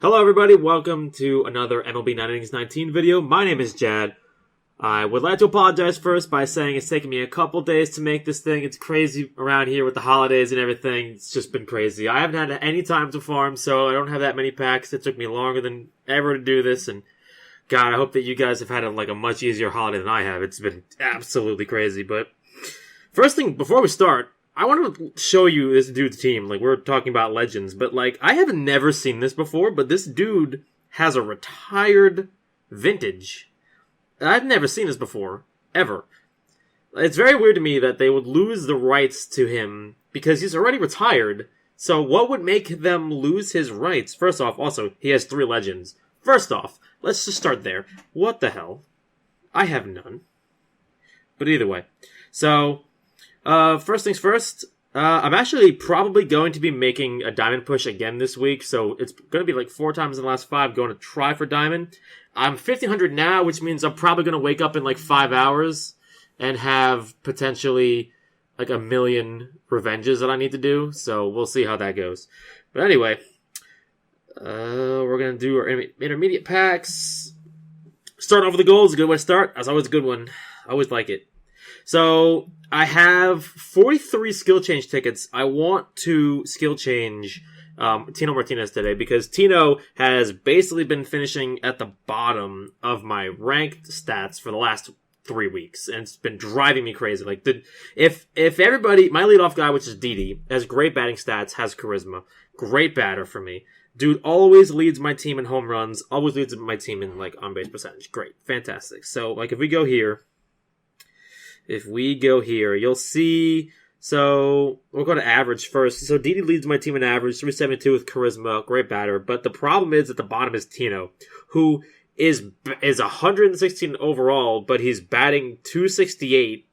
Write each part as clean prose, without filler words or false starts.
Hello everybody, welcome to another MLB Innings 19 video. My name is Jad. I would like to apologize first by saying it's taken me a couple days to make this thing. It's crazy around here with the holidays and everything. It's just been crazy. I haven't had any time to farm, so I don't have that many packs. It took me longer than ever to do this, and God, I hope that you guys have had a much easier holiday than I have. It's been absolutely crazy, but first thing, before we start, I want to show you this dude's team. We're talking about legends, but, I have never seen this before, but this dude has a retired vintage. I've never seen this before, ever. It's very weird to me that they would lose the rights to him because he's already retired. So what would make them lose his rights? First off, also, he has 3 legends. First off, let's just start there. What the hell? I have none. But either way. So, first things first, I'm actually probably going to be making a diamond push again this week, so it's going to be 4 times in the last 5 going to try for diamond. I'm 1,500 now, which means I'm probably going to wake up in 5 hours and have potentially a million revenges that I need to do, so we'll see how that goes. But anyway, we're going to do our intermediate packs. Start off with the goals, a good way to start. That's always a good one. I always like it. So, I have 43 skill change tickets. I want to skill change Tino Martinez today because Tino has basically been finishing at the bottom of my ranked stats for the last 3 weeks, and it's been driving me crazy. If everybody, my leadoff guy, which is Didi, has great batting stats, has charisma, great batter for me. Dude always leads my team in home runs, always leads my team in on base percentage. Great, fantastic. So if we go here. You'll see. So, we'll go to average first. So, Didi leads my team in average, 372 with charisma, great batter. But the problem is at the bottom is Tino, who is 116 overall, but he's batting 268,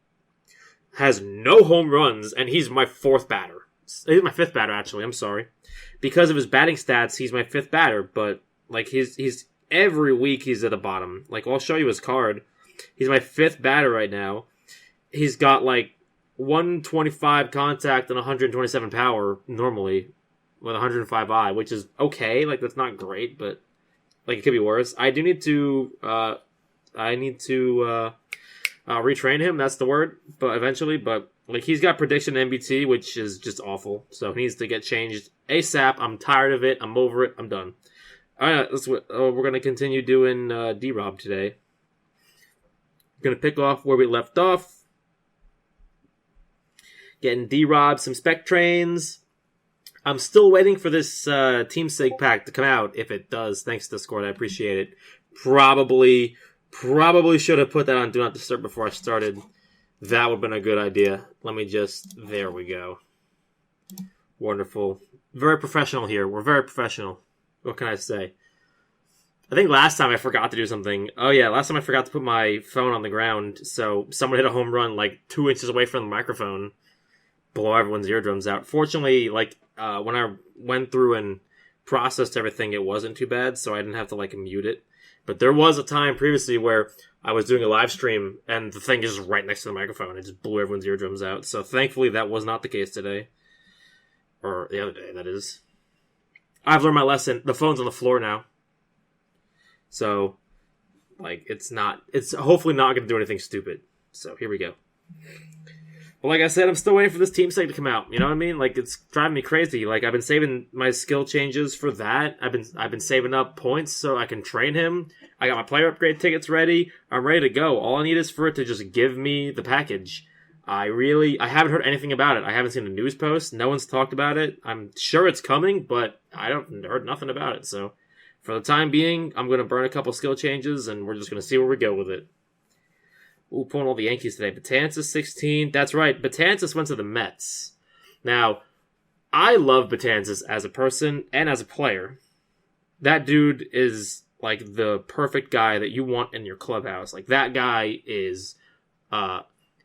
has no home runs, and he's my 4th batter. He's my 5th batter, actually. I'm sorry. Because of his batting stats, he's my 5th batter, but, he's every week he's at the bottom. I'll show you his card. He's my 5th batter right now. He's got 125 contact and 127 power normally with 105 I, which is okay. That's not great, but it could be worse. I do need to retrain him. That's the word. But eventually, he's got prediction MBT, which is just awful. So he needs to get changed ASAP. I'm tired of it. I'm over it. I'm done. All right, we're gonna continue doing D-Rob today. We're gonna pick off where we left off. Getting D-Rob, some spec trains. I'm still waiting for this Team Sig pack to come out. If it does, thanks to Discord, I appreciate it. Probably should have put that on Do Not Disturb before I started. That would have been a good idea. There we go. Wonderful. Very professional here. We're very professional. What can I say? I think last time I forgot to do something. Oh yeah, last time I forgot to put my phone on the ground, so someone hit a home run 2 inches away from the microphone. Blow everyone's eardrums out. Fortunately, when I went through and processed everything, it wasn't too bad, so I didn't have to mute it. But there was a time previously where I was doing a live stream and the thing is just right next to the microphone. It just blew everyone's eardrums out. So thankfully that was not the case today. Or the other day, that is. I've learned my lesson. The phone's on the floor now. So, it's hopefully not going to do anything stupid. So, here we go. Well, like I said, I'm still waiting for this team site to come out. You know what I mean? It's driving me crazy. I've been saving my skill changes for that. I've been saving up points so I can train him. I got my player upgrade tickets ready. I'm ready to go. All I need is for it to just give me the package. I haven't heard anything about it. I haven't seen a news post. No one's talked about it. I'm sure it's coming, but I haven't heard nothing about it. So, for the time being, I'm going to burn a couple skill changes, and we're just going to see where we go with it. Ooh, pulling all the Yankees today. Betances, 16. That's right. Betances went to the Mets. Now, I love Betances as a person and as a player. That dude is, the perfect guy that you want in your clubhouse. That guy is,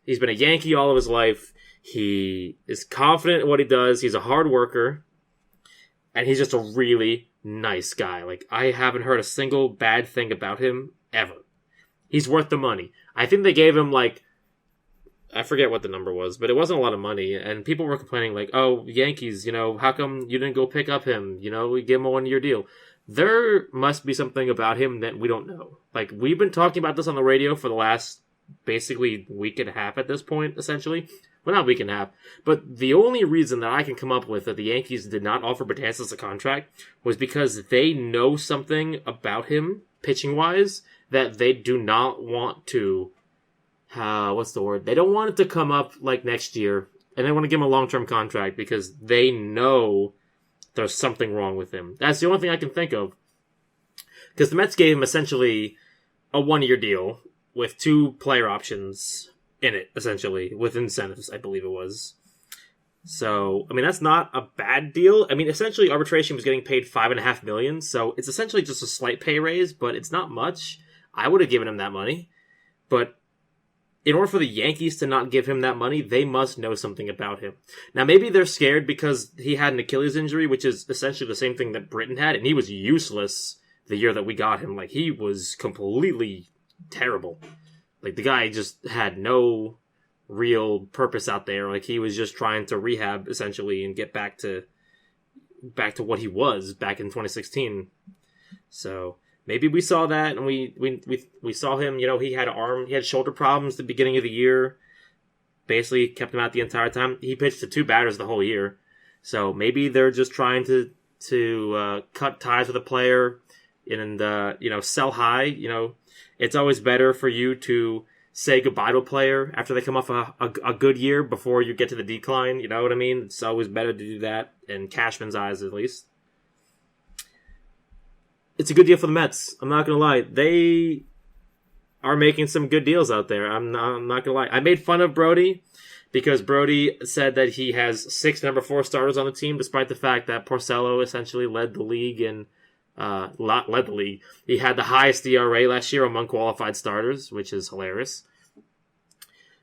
he's been a Yankee all of his life. He is confident in what he does. He's a hard worker. And he's just a really nice guy. I haven't heard a single bad thing about him ever. He's worth the money. I think they gave him I forget what the number was, but it wasn't a lot of money. And people were complaining oh, Yankees, how come you didn't go pick up him? We give him a 1-year deal. there must be something about him that we don't know. Like, we've been talking about this on the radio for the last basically week and a half at this point, essentially. Well, not week and a half, but the only reason that I can come up with that the Yankees did not offer Betances a contract was because they know something about him, pitching-wise, that they do not want to, what's the word? They don't want it to come up like next year, and they want to give him a long-term contract because they know there's something wrong with him. That's the only thing I can think of. Because the Mets gave him essentially a 1-year deal with 2 player options in it, essentially, with incentives, I believe it was. So, I mean, that's not a bad deal. I mean, essentially, arbitration was getting paid $5.5 million, so it's essentially just a slight pay raise, but it's not much. I would have given him that money. But in order for the Yankees to not give him that money, they must know something about him. Now, maybe they're scared because he had an Achilles injury, which is essentially the same thing that Britton had, and he was useless the year that we got him. Like, he was completely terrible. Like, the guy just had no real purpose out there. Like, he was just trying to rehab, essentially, and get back to what he was back in 2016. So maybe we saw that, and we saw him, you know, he had shoulder problems at the beginning of the year. Basically kept him out the entire time. He pitched to 2 batters the whole year. So maybe they're just trying to cut ties with a player and, you know, sell high. You know, it's always better for you to say goodbye to a player after they come off a good year before you get to the decline. You know what I mean? It's always better to do that, in Cashman's eyes at least. It's a good deal for the Mets. I'm not going to lie. They are making some good deals out there. I'm not going to lie. I made fun of Brody because Brody said that he has 6 number 4 starters on the team, despite the fact that Porcello essentially led the league and led the league. He had the highest ERA last year among qualified starters, which is hilarious.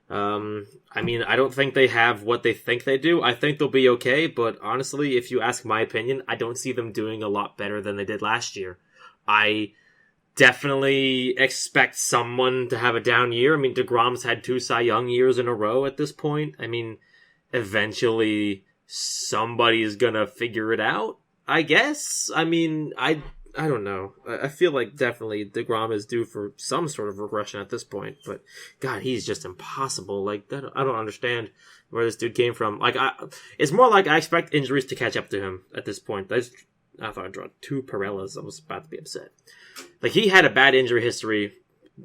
I mean, I don't think they have what they think they do. I think they'll be okay, but honestly, if you ask my opinion, I don't see them doing a lot better than they did last year. I definitely expect someone to have a down year. I mean, DeGrom's had 2 Cy Young years in a row at this point. I mean, eventually somebody's gonna figure it out, I guess. I mean, I don't know. I feel like definitely DeGrom is due for some sort of regression at this point. But, God, he's just impossible. Like, I don't understand where this dude came from. Like, it's more like I expect injuries to catch up to him at this point. I thought I drew 2 Pirellas. I was about to be upset. Like, he had a bad injury history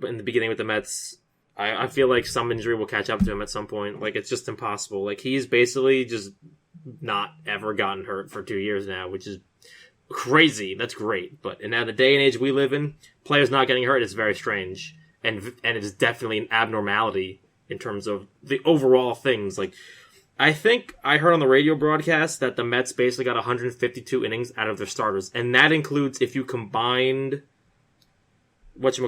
in the beginning with the Mets. I feel like some injury will catch up to him at some point. Like, it's just impossible. Like, he's basically just not ever gotten hurt for 2 years now, which is crazy. That's great. But in now the day and age we live in, players not getting hurt is very strange. And it is definitely an abnormality in terms of the overall things. Like, I think I heard on the radio broadcast that the Mets basically got 152 innings out of their starters. And that includes if you combined Vargas,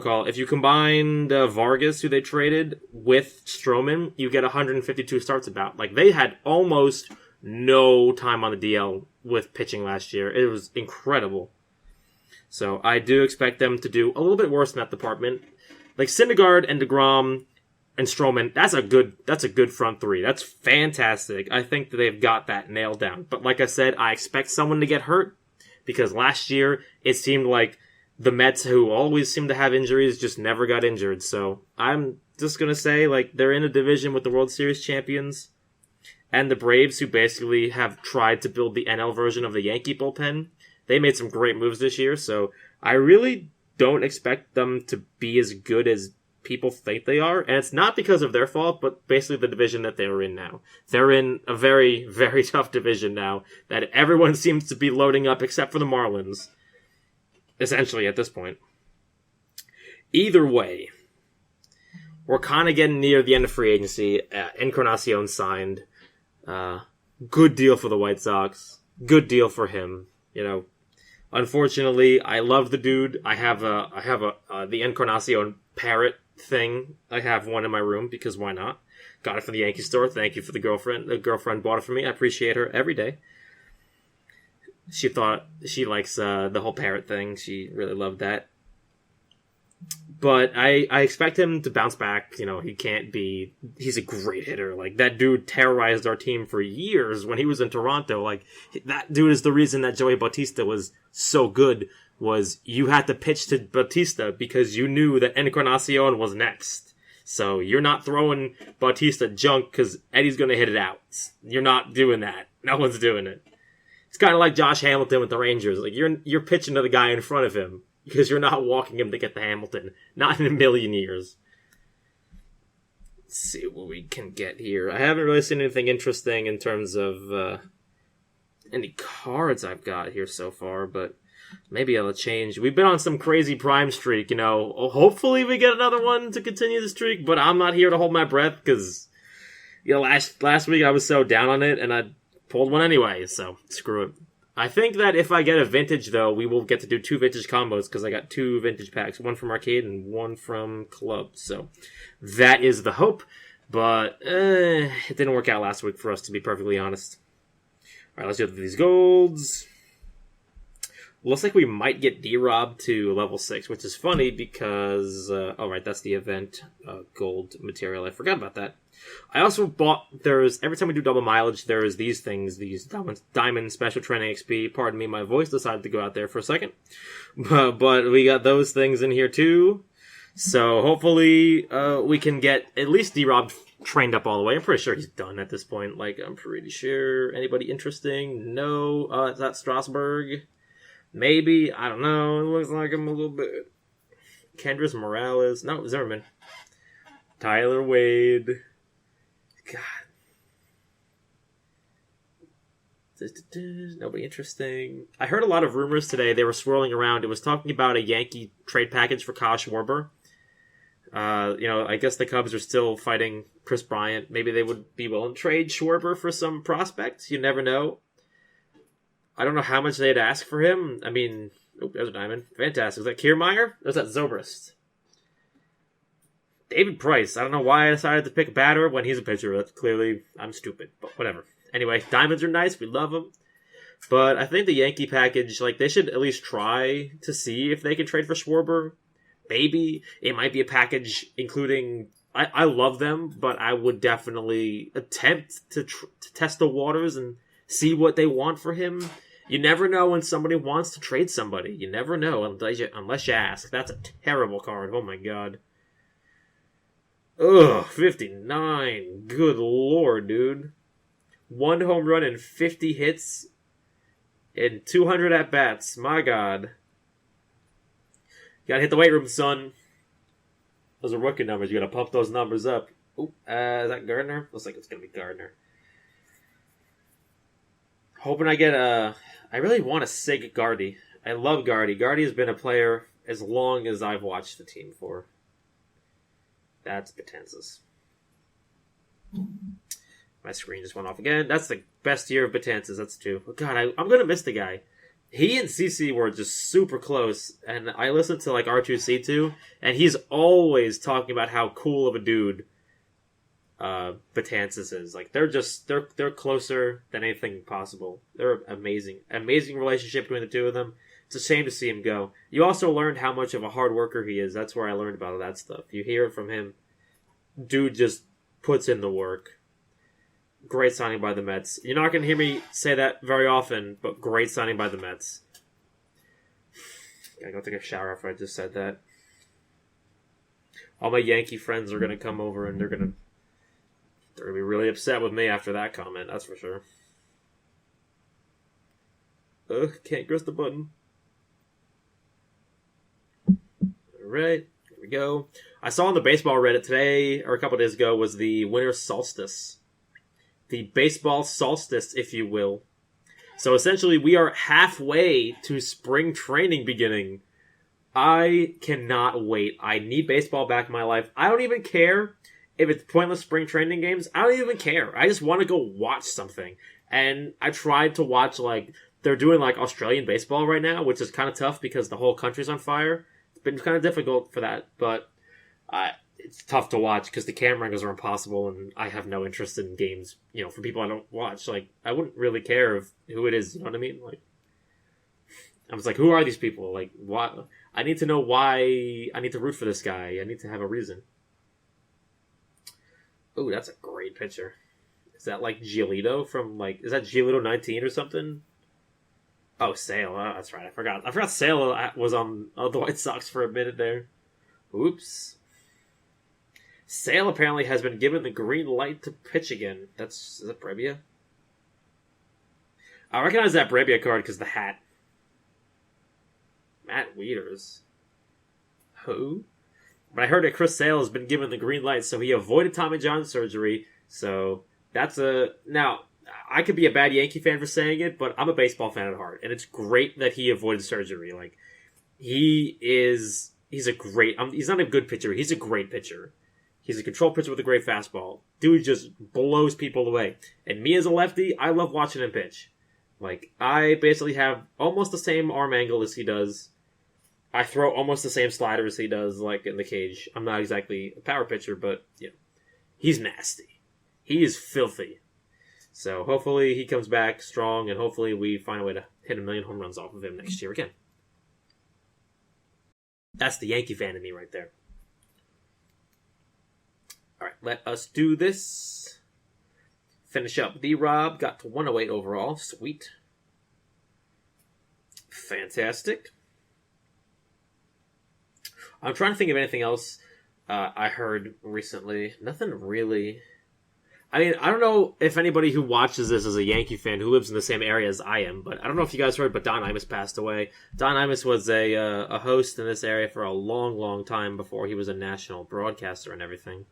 who they traded, with Stroman, you get 152 starts about. Like, they had almost no time on the DL with pitching last year. It was incredible. So I do expect them to do a little bit worse in that department. Like, Syndergaard and DeGrom and Stroman, that's a good front 3. That's fantastic. I think that they've got that nailed down. But like I said, I expect someone to get hurt because last year it seemed like the Mets, who always seem to have injuries, just never got injured. So I'm just going to say, like, they're in a division with the World Series champions and the Braves, who basically have tried to build the NL version of the Yankee bullpen. They made some great moves this year, so I really don't expect them to be as good as people think they are. And it's not because of their fault, but basically the division that they're in now. They're in a very, very tough division now that everyone seems to be loading up except for the Marlins, essentially, at this point. Either way, we're kind of getting near the end of free agency. Encarnacion signed. Good deal for the White Sox. Good deal for him. You know, unfortunately, I love the dude. I have the Encarnacion parrot thing. I have one in my room because why not? Got it from the Yankee store. Thank you for the girlfriend. The girlfriend bought it for me. I appreciate her every day. She thought she likes the whole parrot thing. She really loved that. But I expect him to bounce back. You know, he's a great hitter. Like, that dude terrorized our team for years when he was in Toronto. Like, that dude is the reason that Joey Bautista was so good was you had to pitch to Bautista because you knew that Encarnacion was next. So you're not throwing Bautista junk because Eddie's going to hit it out. You're not doing that. No one's doing it. It's kind of like Josh Hamilton with the Rangers. Like you're pitching to the guy in front of him because you're not walking him to get the Hamilton. Not in a million years. Let's see what we can get here. I haven't really seen anything interesting in terms of any cards I've got here so far, but maybe it'll change. We've been on some crazy prime streak, Hopefully we get another one to continue the streak, but I'm not here to hold my breath because, last week I was so down on it and I pulled one anyway, so screw it. I think that if I get a vintage, though, we will get to do 2 vintage combos because I got 2 vintage packs, one from Arcade and one from Club. So that is the hope, but it didn't work out last week for us, to be perfectly honest. All right, let's do these golds. Looks like we might get D-Rob to level 6, which is funny because... that's the event gold material. I forgot about that. I also bought... Every time we do double mileage, there's these things, these Diamond Special Training XP. Pardon me, my voice decided to go out there for a second. But we got those things in here too. So hopefully we can get at least D-Rob trained up all the way. I'm pretty sure he's done at this point. I'm pretty sure. Anybody interesting? No. Is that Strasburg? Maybe. I don't know. It looks like him a little bit. Kendrys Morales. No, Zimmerman. Tyler Wade. God. Nobody interesting. I heard a lot of rumors today. They were swirling around. It was talking about a Yankee trade package for Kyle Schwarber. I guess the Cubs are still fighting Chris Bryant. Maybe they would be willing to trade Schwarber for some prospects. You never know. I don't know how much they'd ask for him. I mean, there's a diamond. Fantastic. Is that Kiermaier? Or is that Zobrist? David Price. I don't know why I decided to pick a batter when he's a pitcher. That's clearly, I'm stupid, but whatever. Anyway, diamonds are nice. We love them. But I think the Yankee package, they should at least try to see if they can trade for Schwarber. Maybe it might be a package including... I love them, but I would definitely attempt to test the waters and see what they want for him. You never know when somebody wants to trade somebody. You never know unless you ask. That's a terrible card. Oh my god. Ugh, 59. Good lord, dude. 1 home run and 50 hits and 200 at-bats. My god. You gotta hit the weight room, son. Those are rookie numbers. You gotta pump those numbers up. Ooh, is that Gardner? Looks like it's gonna be Gardner. Hoping I get I really want a Sig Gardy. I love Gardy. Gardy has been a player as long as I've watched the team for. That's Betances. My screen just went off again. That's the best year of Betances. That's 2. God, I'm going to miss the guy. He and CC were just super close. And I listened to R2C2. And he's always talking about how cool of a dude Betances is. They're closer than anything possible. They're amazing. Amazing relationship between the two of them. It's a shame to see him go. You also learned how much of a hard worker he is. That's where I learned about all that stuff. You hear it from him. Dude just puts in the work. Great signing by the Mets. You're not going to hear me say that very often, but great signing by the Mets. Gotta go take a shower after I just said that. All my Yankee friends are going to come over and they're going to be really upset with me after that comment, that's for sure. Ugh, can't press the button. Alright, here we go. I saw on the baseball Reddit today, or a couple days ago, was the winter solstice. The baseball solstice, if you will. So essentially, we are halfway to spring training beginning. I cannot wait. I need baseball back in my life. I don't even care if it's pointless spring training games. I don't even care. I just want to go watch something. And I tried to watch, they're doing, Australian baseball right now, which is kind of tough because the whole country's on fire. It's been kind of difficult for that, but it's tough to watch because the camera angles are impossible, and I have no interest in games, for people I don't watch. I wouldn't really care who it is, you know what I mean? I was who are these people? What? I need to know why I need to root for this guy. I need to have a reason. Oh, that's a great picture. Is that Giolito from, is that Giolito 19 or something? Oh, Sale. Oh, that's right. I forgot. I forgot Sale was on the White Sox for a minute there. Oops. Sale apparently has been given the green light to pitch again. Is that Brebbia? I recognize that Brebbia card because the hat. Matt Wieters. Who? But I heard that Chris Sale has been given the green light, so he avoided Tommy John surgery. So that's a... Now, I could be a bad Yankee fan for saying it, but I'm a baseball fan at heart. And it's great that he avoided surgery. Like, he's a great... he's not a good pitcher. He's a great pitcher. He's a control pitcher with a great fastball. Dude just blows people away. And me as a lefty, I love watching him pitch. Like, I basically have almost the same arm angle as he does. I throw almost the same slider as he does, like, in the cage. I'm not exactly a power pitcher, but, you know, he's nasty. He is filthy. So, hopefully he comes back strong, and hopefully we find a way to hit 1,000,000 home runs off of him next year again. That's the Yankee fan in me right there. Alright, let us do this. Finish up. D-Rob got to 108 overall. Sweet. Fantastic. I'm trying to think of anything else I heard recently. Nothing really. I mean, I don't know if anybody who watches this is a Yankee fan who lives in the same area as I am, but I don't know if you guys heard, but Don Imus passed away. Don Imus was a host in this area for a long, long time before he was a national broadcaster and everything.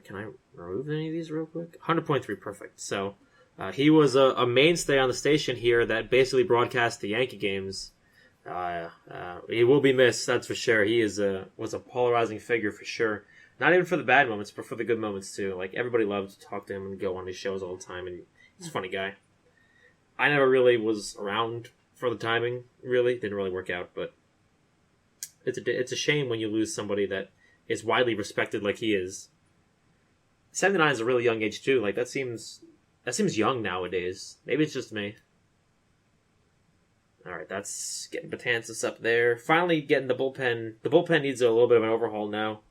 Can I remove any of these real quick? 100.3, perfect. So, he was a mainstay on the station here that basically broadcast the Yankee games. He will be missed, that's for sure. He was a polarizing figure for sure. Not even for the bad moments, but for the good moments too. Like, everybody loved to talk to him and go on his shows all the time, and he's a funny guy. I never really was around for the timing, really. Didn't really work out, but it's a shame when you lose somebody that is widely respected like he is. 79 is a really young age too. Like, that seems young nowadays. Maybe it's just me. Alright, that's getting Betances up there. Finally getting the bullpen. The bullpen needs a little bit of an overhaul now.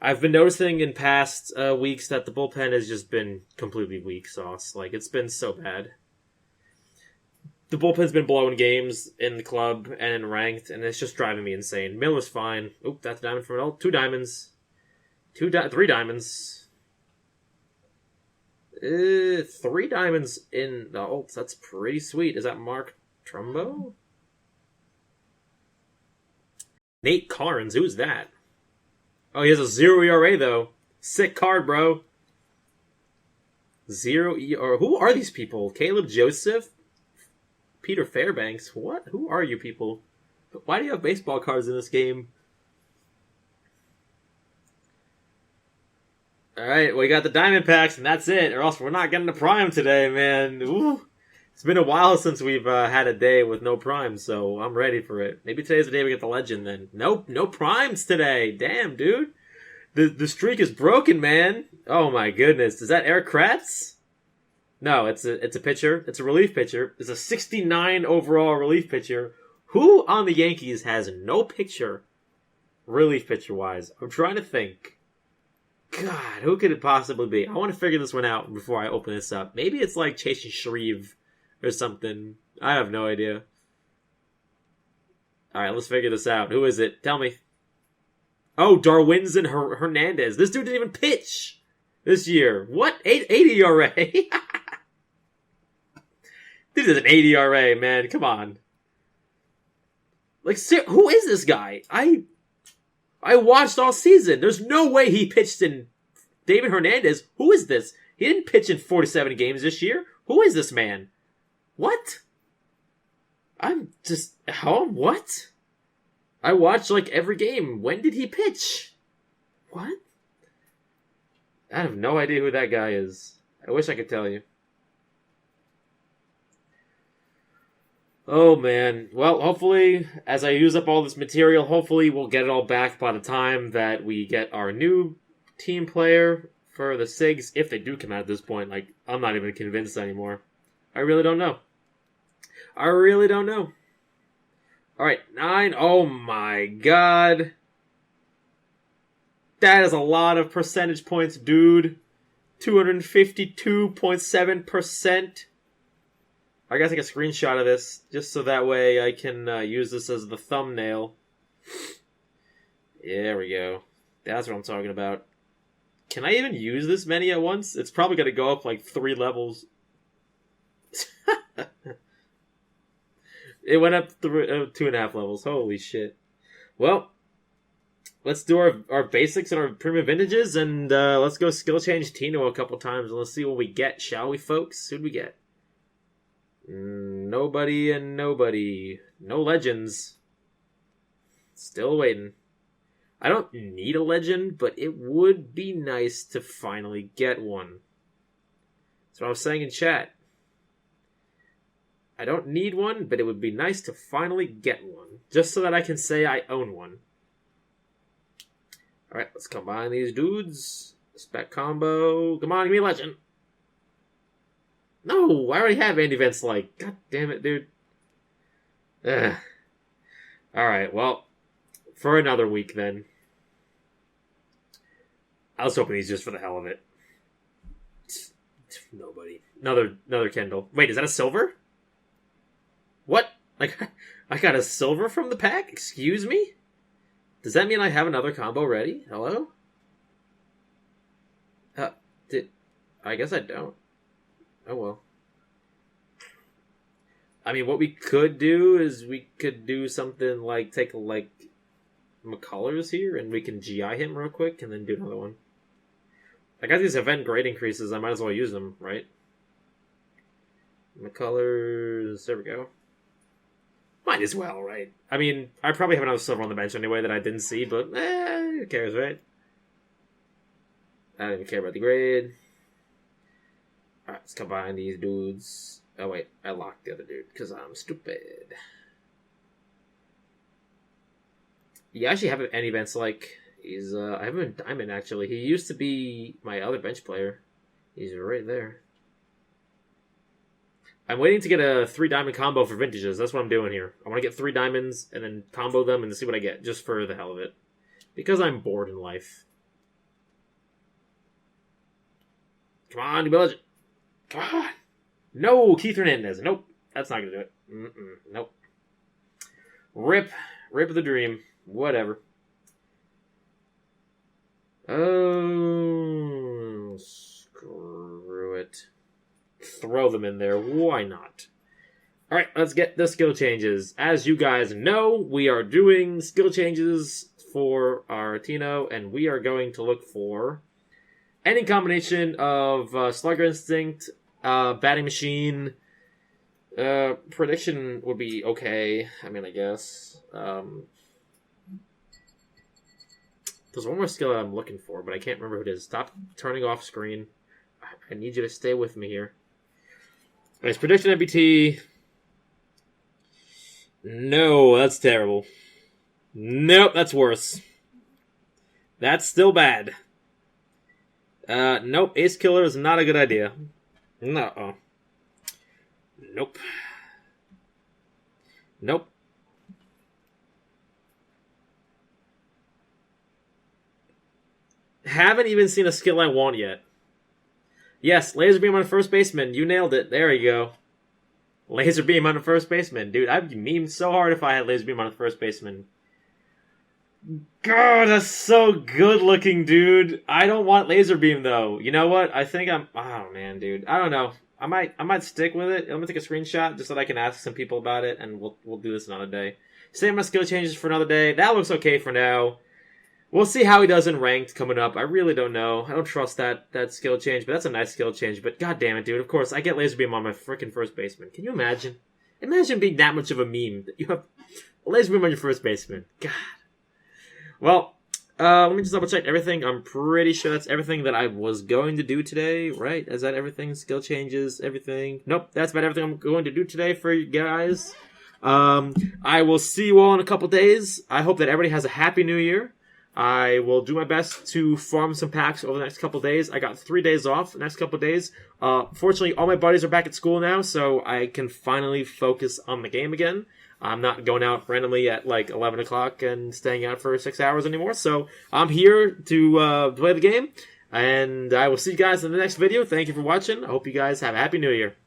I've been noticing in past weeks that the bullpen has just been completely weak sauce. Like, it's been so bad. The bullpen's been blowing games in the club and in ranked, and it's just driving me insane. Miller's fine. Oop, that's a diamond from an 2 diamonds. 3 diamonds. 3 diamonds in the Ults. That's pretty sweet. Is that Mark Trumbo? Nate Carnes. Who's that? Oh, he has a 0 ERA, though. Sick card, bro. 0 ERA. Who are these people? Caleb Joseph? Peter Fairbanks? What? Who are you people? Why do you have baseball cards in this game? Alright, we got the diamond packs, and that's it. Or else we're not getting the prime today, man. Ooh. It's been a while since we've had a day with no primes, so I'm ready for it. Maybe today's the day we get the legend, then. Nope, no primes today. Damn, dude. The streak is broken, man. Oh, my goodness. Is that Eric Kratz? No, it's a pitcher. It's a relief pitcher. It's a 69 overall relief pitcher. Who on the Yankees has no picture, relief pitcher-wise? I'm trying to think. God, who could it possibly be? I want to figure this one out before I open this up. Maybe it's like Chase Shreve or something. I have no idea. Alright, let's figure this out. Who is it? Tell me. Oh, Darwinzon Hernandez. This dude didn't even pitch this year. What? 80 ERA? This is an 80 ERA, man. Come on. Like, who is this guy? I watched all season. There's no way he pitched in David Hernandez. Who is this? He didn't pitch in 47 games this year. Who is this man? What? What? I watched like every game. When did he pitch? What? I have no idea who that guy is. I wish I could tell you. Oh, man. Well, hopefully, as I use up all this material, hopefully we'll get it all back by the time that we get our new team player for the SIGs, if they do come out at this point. Like, I'm not even convinced anymore. I really don't know. Alright, 9. Oh, my God. That is a lot of percentage points, dude. 252.7%. I gotta take a screenshot of this, just so that way I can use this as the thumbnail. Yeah, there we go. That's what I'm talking about. Can I even use this many at once? It's probably gonna go up like 3 levels. It went up 2.5 levels. Holy shit. Well, let's do our basics and our premium vintages, and let's go skill change Tino a couple times, and let's see what we get, shall we, folks? Who'd we get? Nobody and nobody. No legends. Still waiting. I don't need a legend, but it would be nice to finally get one. That's what I was saying in chat. I don't need one, but it would be nice to finally get one, just so that I can say I own one. Alright, let's combine these dudes. Spec combo. Come on, give me a legend. No, I already have Andy Vance like. God damn it, dude. Alright, well, for another week then. I was hoping he's just for the hell of it. Nobody. Another Kendall. Wait, is that a silver? What? Like, I got a silver from the pack? Excuse me? Does that mean I have another combo ready? Hello? I guess I don't. Oh well. I mean, what we could do is we could do something like take like McCullers here, and we can GI him real quick, and then do another one. I got these event grade increases. I might as well use them, right? McCullers. There we go. Might as well, right? I mean, I probably have another silver on the bench anyway that I didn't see, but who cares, right? I don't even care about the grade. Alright, let's combine these dudes. Oh wait, I locked the other dude because I'm stupid. Yeah, I actually have any events like he's I have him in Diamond actually. He used to be my other bench player. He's right there. I'm waiting to get a 3 diamond combo for vintages. That's what I'm doing here. I want to get 3 diamonds and then combo them and see what I get, just for the hell of it. Because I'm bored in life. Come on, give me a legend. Come on. No, Keith Hernandez. Nope. That's not going to do it. Nope. Rip the dream. Whatever. Oh, screw it. Throw them in there. Why not? Alright, let's get the skill changes. As you guys know, we are doing skill changes for our Tino, and we are going to look for any combination of Slugger Instinct, Batting Machine. Prediction would be okay. I mean, I guess. There's one more skill that I'm looking for, but I can't remember who it is. Stop turning off screen. I need you to stay with me here. Nice prediction MBT. No, that's terrible. Nope, that's worse. That's still bad. Nope, Ace Killer is not a good idea. No. Nope. Nope. Haven't even seen a skill I want yet. Yes, Laser Beam on first baseman. You nailed it. There you go. Laser Beam on a first baseman. Dude, I'd meme so hard if I had Laser Beam on a first baseman. God, that's so good looking, dude. I don't want Laser Beam, though. You know what? I think I'm... Oh, man, dude. I don't know. I might stick with it. I'm going to take a screenshot just so that I can ask some people about it, and we'll do this another day. Save my skill changes for another day. That looks okay for now. We'll see how he does in ranked coming up. I really don't know. I don't trust that skill change, but that's a nice skill change. But god damn it, dude. Of course, I get Laser Beam on my freaking first baseman. Can you imagine? Imagine being that much of a meme that you have a Laser Beam on your first baseman. God. Well, let me just double check everything. I'm pretty sure that's everything that I was going to do today, right? Is that everything? Skill changes, everything? Nope, that's about everything I'm going to do today for you guys. I will see you all in a couple days. I hope that everybody has a happy new year. I will do my best to farm some packs over the next couple days. I got 3 days off the next couple days. Fortunately, all my buddies are back at school now, so I can finally focus on the game again. I'm not going out randomly at like 11 o'clock and staying out for 6 hours anymore. So I'm here to play the game, and I will see you guys in the next video. Thank you for watching. I hope you guys have a happy new year.